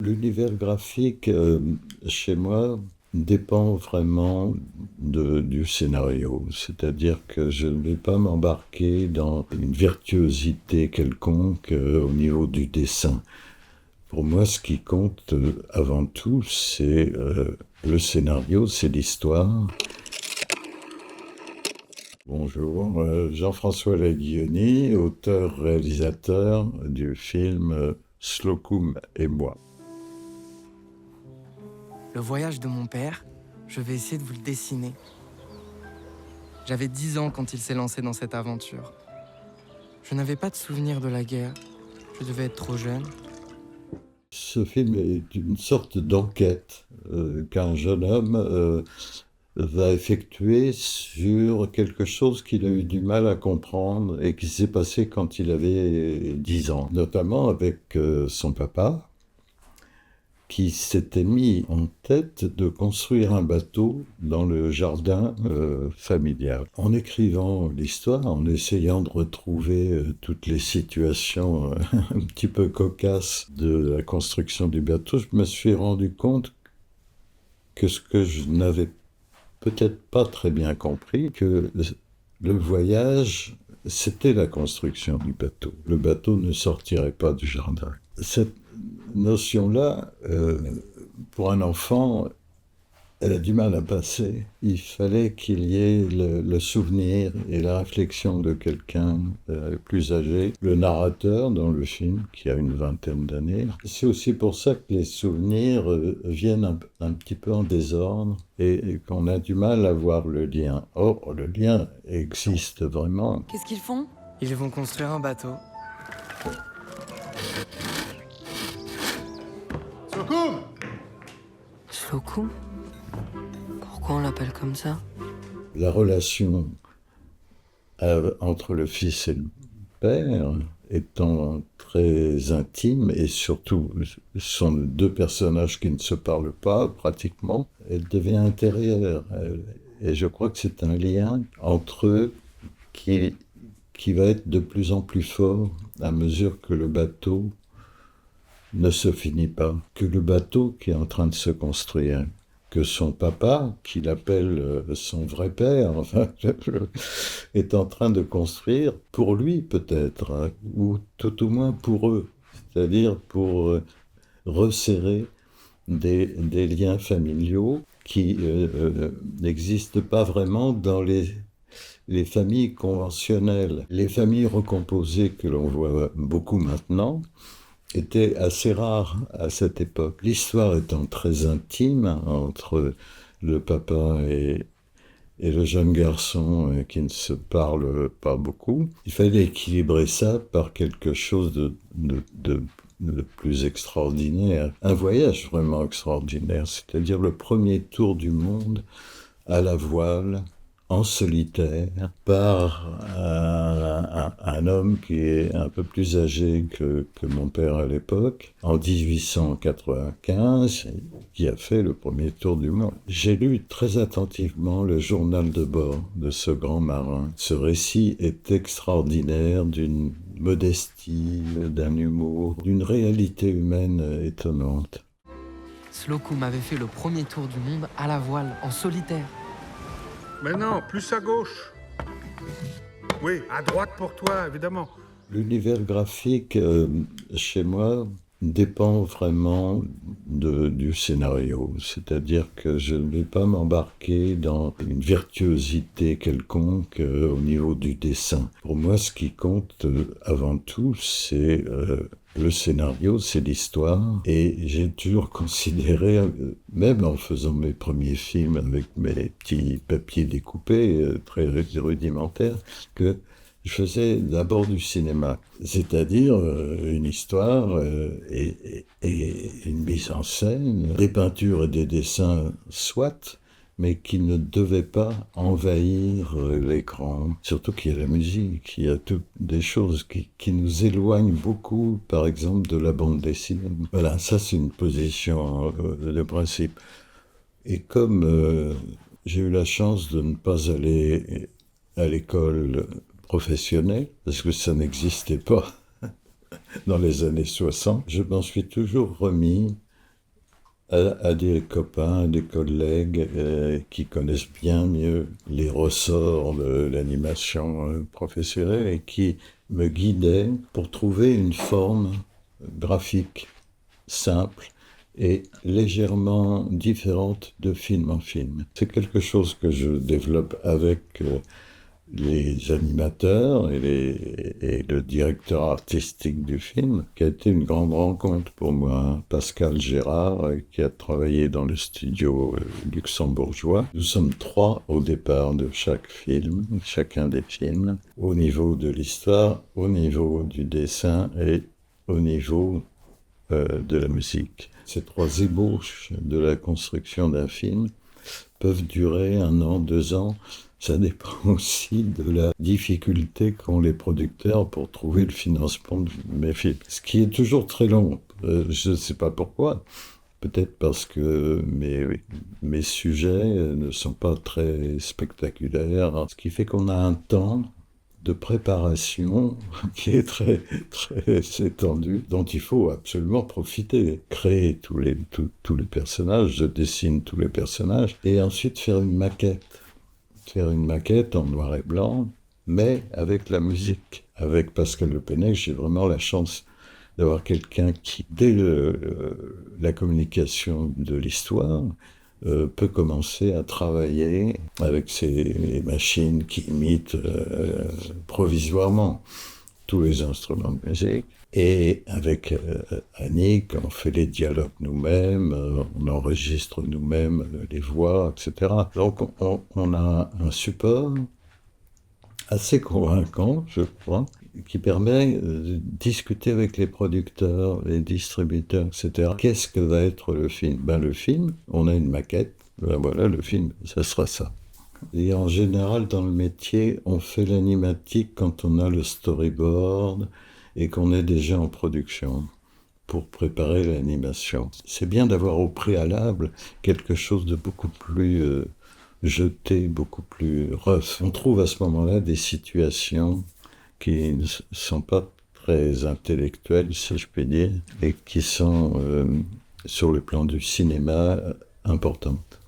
L'univers graphique, chez moi, dépend vraiment du scénario. C'est-à-dire que je ne vais pas m'embarquer dans une virtuosité quelconque au niveau du dessin. Pour moi, ce qui compte avant tout, c'est le scénario, c'est l'histoire. Bonjour, Jean-François Laguioni, auteur-réalisateur du film Slocum et moi. Le voyage de mon père, je vais essayer de vous le dessiner. J'avais 10 ans quand il s'est lancé dans cette aventure. Je n'avais pas de souvenir de la guerre. Je devais être trop jeune. Ce film est une sorte d'enquête qu'un jeune homme va effectuer sur quelque chose qu'il a eu du mal à comprendre et qui s'est passé quand il avait 10 ans, notamment avec son papa, qui s'était mis en tête de construire un bateau dans le jardin familial. En écrivant l'histoire, en essayant de retrouver toutes les situations un petit peu cocasses de la construction du bateau, je me suis rendu compte que ce que je n'avais peut-être pas très bien compris, que le voyage, c'était la construction du bateau. Le bateau ne sortirait pas du jardin. Cette notion-là, pour un enfant, elle a du mal à passer. Il fallait qu'il y ait le souvenir et la réflexion de quelqu'un plus âgé, le narrateur dans le film, qui a une vingtaine d'années. C'est aussi pour ça que les souvenirs viennent un petit peu en désordre et qu'on a du mal à voir le lien. Or, le lien existe vraiment. Qu'est-ce qu'ils font? Ils vont construire un bateau. Slocum! Slocum? Pourquoi on l'appelle comme ça? La relation entre le fils et le père étant très intime, et surtout, ce sont deux personnages qui ne se parlent pas pratiquement, elle devient intérieure. Et je crois que c'est un lien entre eux qui va être de plus en plus fort à mesure que le bateau ne se finit pas, que le bateau qui est en train de se construire, que son papa, qu'il appelle son vrai père, enfin, est en train de construire pour lui peut-être, hein, ou tout au moins pour eux, c'est-à-dire pour resserrer des liens familiaux qui n'existent pas vraiment dans les familles conventionnelles. Les familles recomposées que l'on voit beaucoup maintenant était assez rare à cette époque. L'histoire étant très intime entre le papa et le jeune garçon qui ne se parlent pas beaucoup, il fallait équilibrer ça par quelque chose de plus extraordinaire. Un voyage vraiment extraordinaire, c'est-à-dire le premier tour du monde à la voile, en solitaire, par un homme qui est un peu plus âgé que mon père à l'époque, en 1895, qui a fait le premier tour du monde. J'ai lu très attentivement le journal de bord de ce grand marin. Ce récit est extraordinaire, d'une modestie, d'un humour, d'une réalité humaine étonnante. Slocum avait fait le premier tour du monde à la voile, en solitaire. Mais non, plus à gauche. Oui, à droite pour toi, évidemment. L'univers graphique, chez moi, dépend vraiment du scénario. C'est-à-dire que je ne vais pas m'embarquer dans une virtuosité quelconque au niveau du dessin. Pour moi, ce qui compte avant tout, c'est le scénario, c'est l'histoire. Et j'ai toujours considéré, même en faisant mes premiers films avec mes petits papiers découpés, très rudimentaires, que je faisais d'abord du cinéma, c'est-à-dire une histoire et une mise en scène, des peintures et des dessins soit, mais qui ne devaient pas envahir l'écran. Surtout qu'il y a la musique, il y a toutes des choses qui nous éloignent beaucoup, par exemple, de la bande dessinée. Voilà, ça c'est une position de principe. Et comme j'ai eu la chance de ne pas aller à l'école professionnel, parce que ça n'existait pas dans les années 60. Je m'en suis toujours remis à des copains, des collègues qui connaissent bien mieux les ressorts de l'animation professionnelle et qui me guidaient pour trouver une forme graphique simple et légèrement différente de film en film. C'est quelque chose que je développe avec les animateurs et le directeur artistique du film, qui a été une grande rencontre pour moi. Pascal Gérard, qui a travaillé dans le studio luxembourgeois. Nous sommes 3 au départ de chaque film, chacun des films, au niveau de l'histoire, au niveau du dessin et au niveau de la musique. Ces 3 ébauches de la construction d'un film peuvent durer 1 an, 2 ans. Ça dépend aussi de la difficulté qu'ont les producteurs pour trouver le financement de mes films. Ce qui est toujours très long. Je ne sais pas pourquoi. Peut-être parce que mes sujets ne sont pas très spectaculaires. Ce qui fait qu'on a un temps de préparation qui est très, très étendu, dont il faut absolument profiter. Créer tous les personnages, je dessine tous les personnages, et ensuite faire une maquette. Faire une maquette en noir et blanc, mais avec la musique. Avec Pascal Le Pennec, j'ai vraiment la chance d'avoir quelqu'un qui, dès la communication de l'histoire, peut commencer à travailler avec ces machines qui imitent provisoirement tous les instruments de musique. Et avec Annick, on fait les dialogues nous-mêmes, on enregistre nous-mêmes les voix, etc. Donc on a un support assez convaincant, je crois, qui permet de discuter avec les producteurs, les distributeurs, etc. Qu'est-ce que va être le film ? Ben, le film, on a une maquette, ben voilà, le film, ça sera ça. Et en général, dans le métier, on fait l'animatique quand on a le storyboard et qu'on est déjà en production pour préparer l'animation. C'est bien d'avoir au préalable quelque chose de beaucoup plus jeté, beaucoup plus rough. On trouve à ce moment-là des situations qui ne sont pas très intellectuelles, si je puis dire, et qui sont, sur le plan du cinéma, importantes.